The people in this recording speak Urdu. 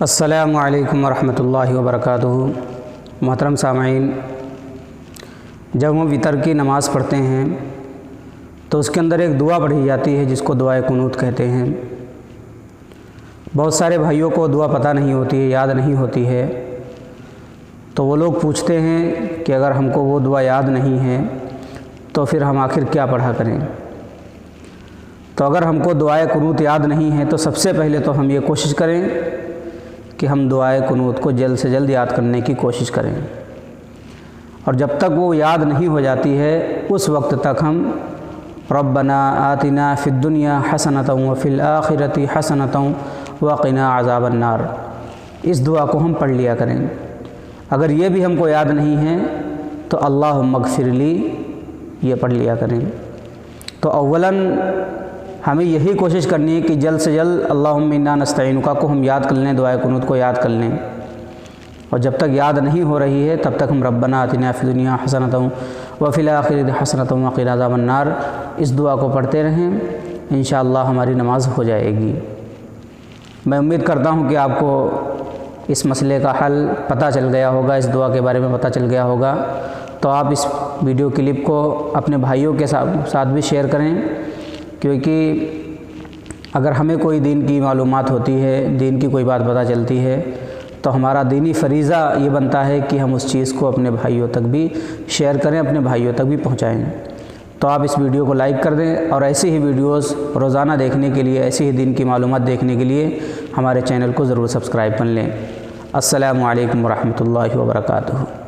السلام علیکم ورحمۃ اللہ وبرکاتہ۔ محترم سامعین، جب ہم وطر کی نماز پڑھتے ہیں تو اس کے اندر ایک دعا پڑھی جاتی ہے جس کو دعائے قنوت کہتے ہیں۔ بہت سارے بھائیوں کو دعا پتہ نہیں ہوتی ہے، یاد نہیں ہوتی ہے، تو وہ لوگ پوچھتے ہیں کہ اگر ہم کو وہ دعا یاد نہیں ہے تو پھر ہم آخر کیا پڑھا کریں۔ تو اگر ہم کو دعائے قنوت یاد نہیں ہے تو سب سے پہلے تو ہم یہ کوشش کریں کہ ہم دعائے قنوت کو جلد سے جلد یاد کرنے کی کوشش کریں، اور جب تک وہ یاد نہیں ہو جاتی ہے اس وقت تک ہم ربنا آتنا فی الدنیا حسنۃ وفی الآخرۃ حسنۃ وقنا عذاب النار، اس دعا کو ہم پڑھ لیا کریں۔ اگر یہ بھی ہم کو یاد نہیں ہے تو اللہم اغفر لی یہ پڑھ لیا کریں۔ تو اولاً ہمیں یہی کوشش کرنی ہے کہ جلد سے جلد اللہم انا نستعینک کو ہم یاد کر لیں، دعائے قنوت کو یاد کر لیں، اور جب تک یاد نہیں ہو رہی ہے تب تک ہم ربنا آتنا فی الدنیا حسنۃ وفی الآخرۃ حسنۃ وقنا عذاب النار اس دعا کو پڑھتے رہیں، انشاءاللہ ہماری نماز ہو جائے گی۔ میں امید کرتا ہوں کہ آپ کو اس مسئلے کا حل پتہ چل گیا ہوگا، اس دعا کے بارے میں پتہ چل گیا ہوگا۔ تو آپ اس ویڈیو کلپ کو اپنے بھائیوں کے ساتھ بھی شیئر کریں، کیونکہ اگر ہمیں کوئی دین کی معلومات ہوتی ہے، دین کی کوئی بات پتہ چلتی ہے، تو ہمارا دینی فریضہ یہ بنتا ہے کہ ہم اس چیز کو اپنے بھائیوں تک بھی شیئر کریں، اپنے بھائیوں تک بھی پہنچائیں۔ تو آپ اس ویڈیو کو لائک کر دیں، اور ایسی ہی ویڈیوز روزانہ دیکھنے کے لیے، ایسی ہی دین کی معلومات دیکھنے کے لیے ہمارے چینل کو ضرور سبسکرائب کر لیں۔ السلام علیکم ورحمۃ اللہ وبرکاتہ۔